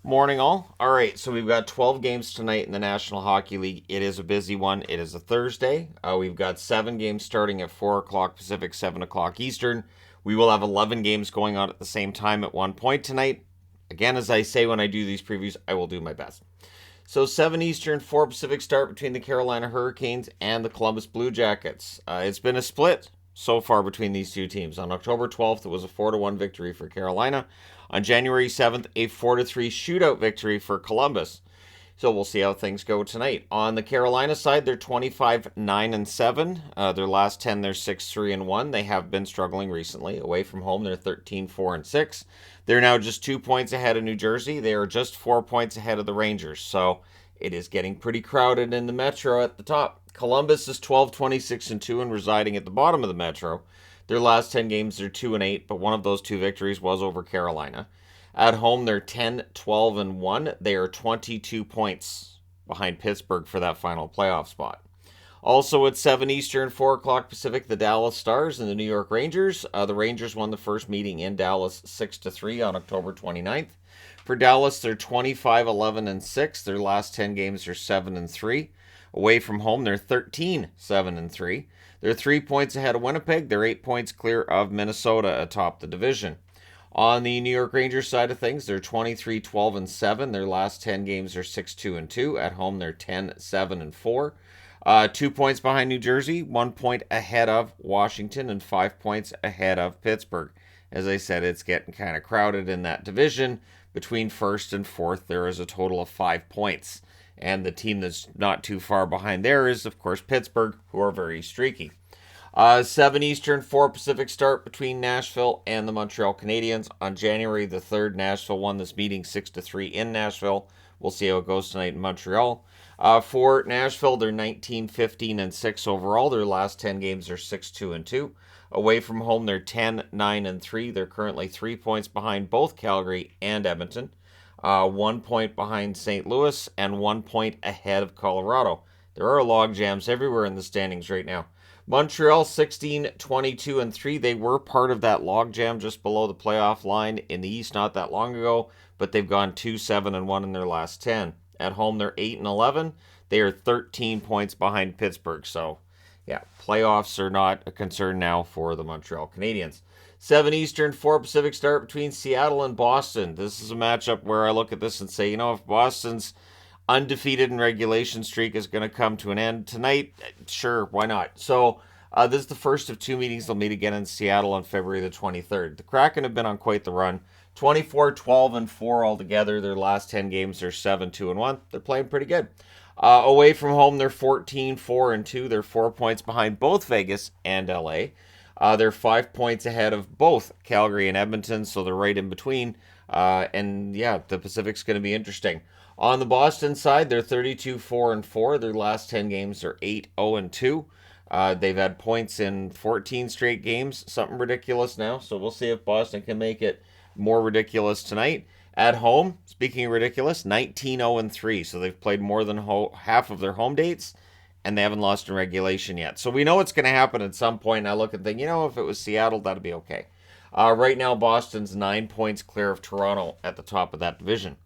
Morning, all. All right, so we've got 12 games tonight in the National Hockey League. It is a busy one. It is a Thursday. We've got 7 games starting at 4 o'clock Pacific, 7 o'clock Eastern. We will have 11 games going on at the same time at one point tonight. Again, as I say when I do these previews, I will do my best. So 7 Eastern, 4 Pacific start between the Carolina Hurricanes and the Columbus Blue Jackets. It's been a split so far between these two teams. On October 12th, it was a 4-1 victory for Carolina. On January 7th, a 4-3 shootout victory for Columbus. So we'll see how things go tonight. On the Carolina side, they're 25-9-7. Their last 10, they're 6-3-1. They have been struggling recently. Away from home, they're 13-4-6. They're now just 2 points ahead of New Jersey. They are just 4 points ahead of the Rangers. So it is getting pretty crowded in the Metro at the top. Columbus is 12-26-2 and residing at the bottom of the Metro. Their last 10 games, they're 2-8, but one of those two victories was over Carolina. At home, they're 10-12-1. They are 22 points behind Pittsburgh for that final playoff spot. Also at 7 Eastern, 4 o'clock Pacific, the Dallas Stars and the New York Rangers. The Rangers won the first meeting in Dallas 6-3 on October 29th. For Dallas, they're 25-11-6. Their last 10 games are 7-3. Away from home, they're 13-7-3. They're 3 points ahead of Winnipeg. They're 8 points clear of Minnesota atop the division. On the New York Rangers side of things, they're 23-12-7. Their last 10 games are 6-2-2. At home, they're 10-7-4. 2 points behind New Jersey, 1 point ahead of Washington, and 5 points ahead of Pittsburgh. As I said, it's getting kind of crowded in that division. Between first and fourth, there is a total of 5 points. And the team that's not too far behind there is, of course, Pittsburgh, who are very streaky. 7 Eastern, 4 Pacific start between Nashville and the Montreal Canadiens. On January the 3rd, Nashville won this meeting 6-3 in Nashville. We'll see how it goes tonight in Montreal. For Nashville, they're 19-15-6 overall. Their last 10 games are 6-2-2. Away from home, they're 10-9-3. They're currently 3 points behind both Calgary and Edmonton. 1 point behind St. Louis, and 1 point ahead of Colorado. There are log jams everywhere in the standings right now. Montreal 16-22-3. They were part of that logjam just below the playoff line in the East not that long ago, but they've gone 2-7-1 in their last 10. At home, they're 8-11. They are 13 points behind Pittsburgh. So, yeah, playoffs are not a concern now for the Montreal Canadiens. 7 Eastern, 4 Pacific start between Seattle and Boston. This is a matchup where I look at this and say, if Boston's undefeated in regulation streak is going to come to an end tonight, sure, why not? So this is the first of 2 meetings. They'll meet again in Seattle on February the 23rd. The Kraken have been on quite the run. 24-12-4 altogether. Their last 10 games are 7-2-1. They're playing pretty good. Away from home, they're 14-4-2. They're 4 points behind both Vegas and LA. They're 5 points ahead of both Calgary and Edmonton, so they're right in between. And yeah, the Pacific's going to be interesting. On the Boston side, they're 32-4-4. Their last 10 games are 8-0-2. They've had points in 14 straight games, something ridiculous now. So we'll see if Boston can make it more ridiculous tonight. At home, speaking of ridiculous, 19-0-3. So they've played more than half of their home dates, and they haven't lost in regulation yet. So we know it's going to happen at some point. And I look and think, if it was Seattle, that'd be okay. Right now, Boston's 9 points clear of Toronto at the top of that division.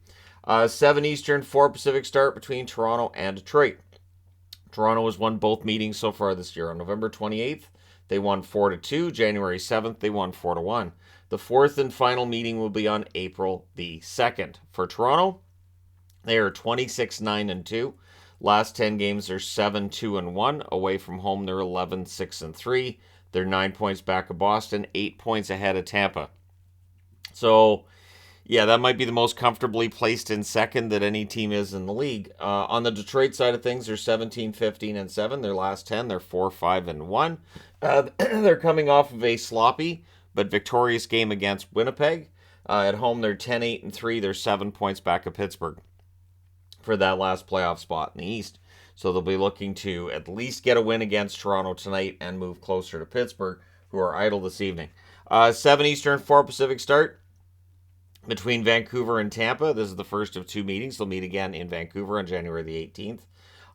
7 Eastern, 4 Pacific start between Toronto and Detroit. Toronto has won both meetings so far this year. On November 28th, they won 4-2. January 7th, they won 4-1. The fourth and final meeting will be on April the 2nd. For Toronto, they are 26-9-2. Last 10 games are 7-2-1. Away from home, they're 11-6-3. They're 9 points back of Boston, 8 points ahead of Tampa. So, yeah, that might be the most comfortably placed in second that any team is in the league. On the Detroit side of things, they're 17-15-7. Their last 10, they're 4-5-1. They're coming off of a sloppy but victorious game against Winnipeg. At home, they're 10-8-3. They're 7 points back of Pittsburgh for that last playoff spot in the East. So they'll be looking to at least get a win against Toronto tonight and move closer to Pittsburgh, who are idle this evening. 7 Eastern, 4 Pacific start between Vancouver and Tampa. This is the first of 2 meetings. They'll meet again in Vancouver on January the 18th.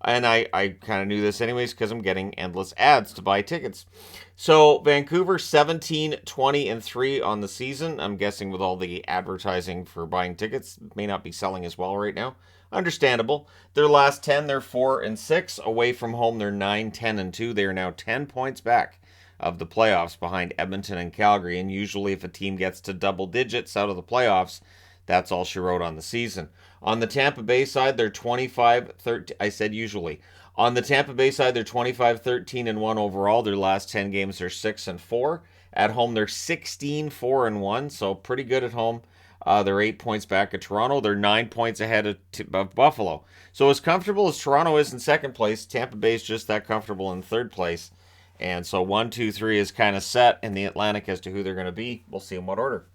And I kind of knew this anyways because I'm getting endless ads to buy tickets. So Vancouver 17, 20, and 3 on the season. I'm guessing with all the advertising for buying tickets, may not be selling as well right now. Understandable. Their last 10, they're 4 and 6. Away from home, they're 9, 10, and 2. They are now 10 points back of the playoffs behind Edmonton and Calgary. And usually, if a team gets to double digits out of the playoffs, that's all she wrote on the season. On the Tampa Bay side, they're 25-13. I said usually. On the Tampa Bay side, they're 25-13 and 1 overall. Their last 10 games are 6 and 4. At home, they're 16-4 and 1, so pretty good at home. They're 8 points back at Toronto. They're 9 points ahead of Buffalo. So as comfortable as Toronto is in second place, Tampa Bay is just that comfortable in third place. And so 1, 2, 3 is kind of set in the Atlantic as to who they're going to be. We'll see in what order.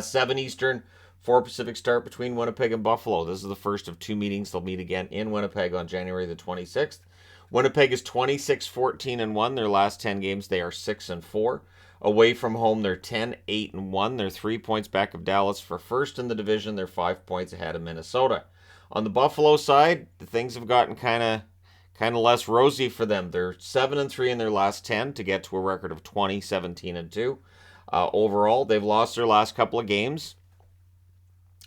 7 Eastern, 4 Pacific start between Winnipeg and Buffalo. This is the first of 2 meetings. They'll meet again in Winnipeg on January the 26th. Winnipeg is 26-14 and 1. Their last 10 games, they are 6 and 4. Away from home, they're 10, 8 and 1. They're 3 points back of Dallas for first in the division. They're 5 points ahead of Minnesota. On the Buffalo side, things have gotten kind of less rosy for them. They're 7 and 3 in their last 10 to get to a record of 20, 17 and 2. Overall, they've lost their last couple of games.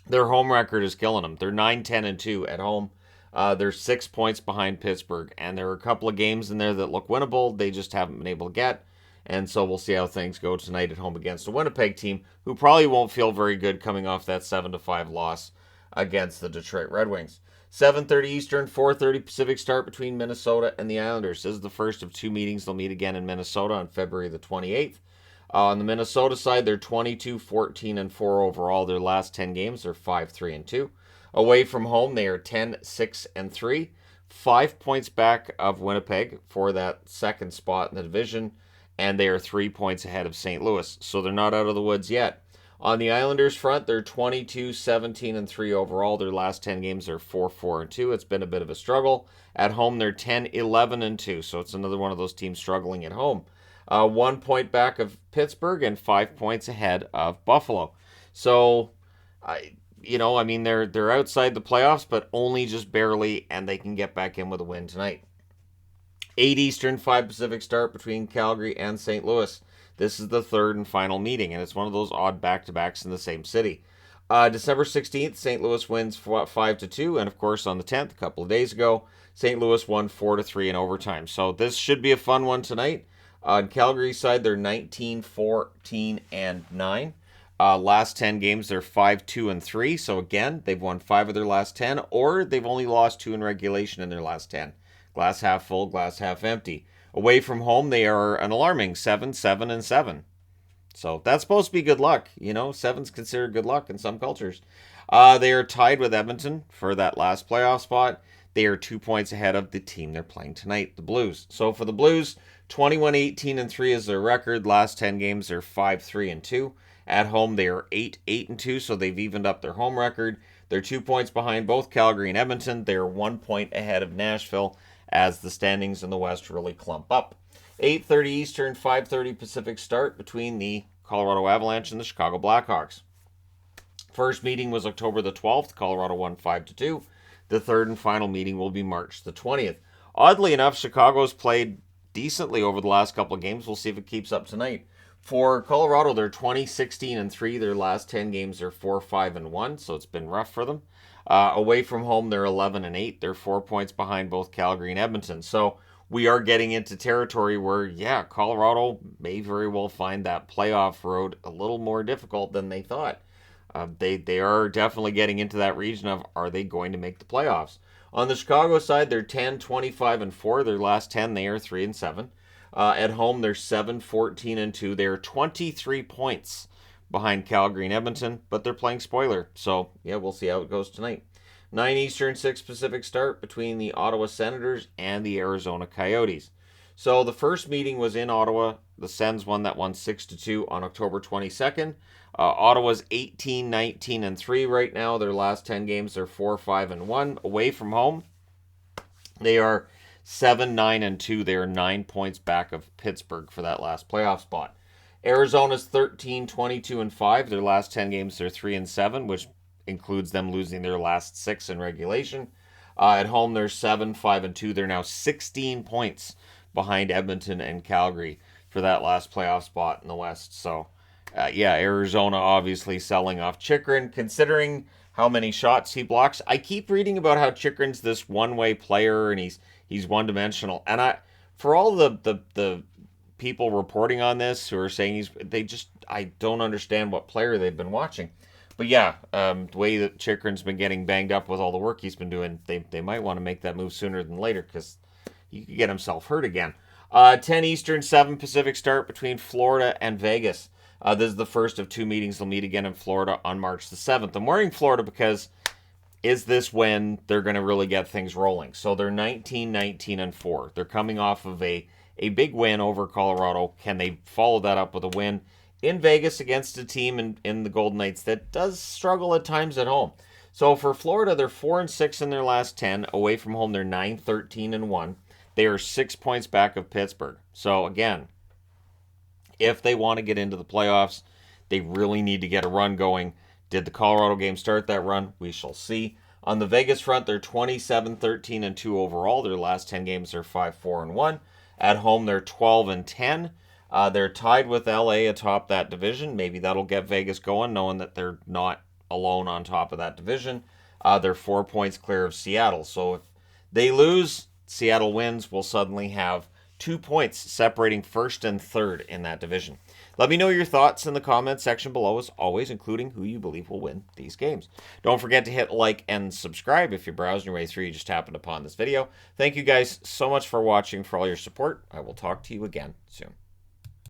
Their home record is killing them. They're 9, 10, and 2 at home. They're 6 points behind Pittsburgh. And there are a couple of games in there that look winnable. They just haven't been able to get. And so we'll see how things go tonight at home against a Winnipeg team who probably won't feel very good coming off that 7-5 loss against the Detroit Red Wings. 7:30 Eastern, 4:30 Pacific start between Minnesota and the Islanders. This is the first of 2 meetings. They'll meet again in Minnesota on February the 28th. On the Minnesota side, they're 22-14 and 4 overall. Their last 10 games, they're 5-3 and 2. Away from home, they are 10-6 and 3. 5 points back of Winnipeg for that second spot in the division, and they are 3 points ahead of St. Louis. So they're not out of the woods yet. On the Islanders front, they're 22-17 and 3 overall. Their last 10 games are 4-4 and 2. It's been a bit of a struggle. At home, they're 10-11 and 2. So it's another one of those teams struggling at home. 1 point back of Pittsburgh and 5 points ahead of Buffalo. So, they're outside the playoffs, but only just barely, and they can get back in with a win tonight. 8 Eastern, 5 Pacific start between Calgary and St. Louis. This is the third and final meeting, and it's one of those odd back-to-backs in the same city. December 16th, St. Louis wins 5-2, and of course on the 10th, a couple of days ago, St. Louis won 4-3 in overtime. So this should be a fun one tonight. On Calgary's side, they're 19, 14, and 9. Last 10 games, they're 5-2 and 3. So again, they've won 5 of their last 10, or they've only lost 2 in regulation in their last 10. Glass half full, glass half empty. Away from home, they are an alarming 7, 7, and 7. So that's supposed to be good luck. 7's considered good luck in some cultures. They are tied with Edmonton for that last playoff spot. They are 2 points ahead of the team they're playing tonight, the Blues. So for the Blues, 21-18 and 3 is their record. Last 10 games, they're 5-3 and 2. At home, they are 8-8 and 2, so they've evened up their home record. They're 2 points behind both Calgary and Edmonton. They're 1 point ahead of Nashville as the standings in the West really clump up. 8:30 Eastern, 5:30 Pacific start between the Colorado Avalanche and the Chicago Blackhawks. First meeting was October the 12th. Colorado won 5-2. The third and final meeting will be March the 20th. Oddly enough, Chicago's played decently over the last couple of games. We'll see if it keeps up tonight. For Colorado, they're 20-16 and 3. Their last 10 games are 4-5 and 1, so it's been rough for them. Away from home, they're 11 and 8. They're 4 points behind both Calgary and Edmonton. So we are getting into territory where, Colorado may very well find that playoff road a little more difficult than they thought. They are definitely getting into that region of, are they going to make the playoffs? On the Chicago side, they're 10, 25, and 4. Their last 10, they are 3 and 7. At home, they're 7, 14, and 2. They're 23 points behind Calgary and Edmonton, but they're playing spoiler. So, we'll see how it goes tonight. 9 Eastern, 6 Pacific start between the Ottawa Senators and the Arizona Coyotes. So the first meeting was in Ottawa. The Sens won 6-2 on October 22nd. Ottawa's 18, 19, and 3 right now. Their last 10 games are 4, 5, and 1. Away from home, they are 7, 9, and 2. They are 9 points back of Pittsburgh for that last playoff spot. Arizona's 13, 22, and 5. Their last 10 games, they're 3 and 7, which includes them losing their last 6 in regulation. At home, they're 7-5-2. They're now 16 points behind Edmonton and Calgary for that last playoff spot in the West. So, yeah, Arizona obviously selling off Chychrun, considering how many shots he blocks. I keep reading about how Chychrun's this one-way player and he's one-dimensional. And for all the people reporting on this who are saying I don't understand what player they've been watching. But yeah, the way that Chychrun's been getting banged up with all the work he's been doing, they might want to make that move sooner than later because he could get himself hurt again. 10 Eastern, 7 Pacific start between Florida and Vegas. This is the first of two meetings. They'll meet again in Florida on March the 7th. I'm wearing Florida because is this when they're going to really get things rolling? So they're 19-19-4. They're coming off of a big win over Colorado. Can they follow that up with a win in Vegas against a team in the Golden Knights that does struggle at times at home? So for Florida, they're 4-6 in their last 10. Away from home, they're 9-13-1. They are 6 points back of Pittsburgh. So again, if they want to get into the playoffs, they really need to get a run going. Did the Colorado game start that run? We shall see. On the Vegas front, they're 27-13-2 overall. Their last 10 games are 5-4-1. At home, they're 12-10. They're tied with LA atop that division. Maybe that'll get Vegas going, knowing that they're not alone on top of that division. They're 4 points clear of Seattle. So if they lose, Seattle wins, we'll suddenly have 2 points separating first and third in that division. Let me know your thoughts in the comments section below, as always, including who you believe will win these games. Don't forget to hit like and subscribe if you're browsing your way through, you just happened upon this video. Thank you guys so much for watching, for all your support. I will talk to you again soon.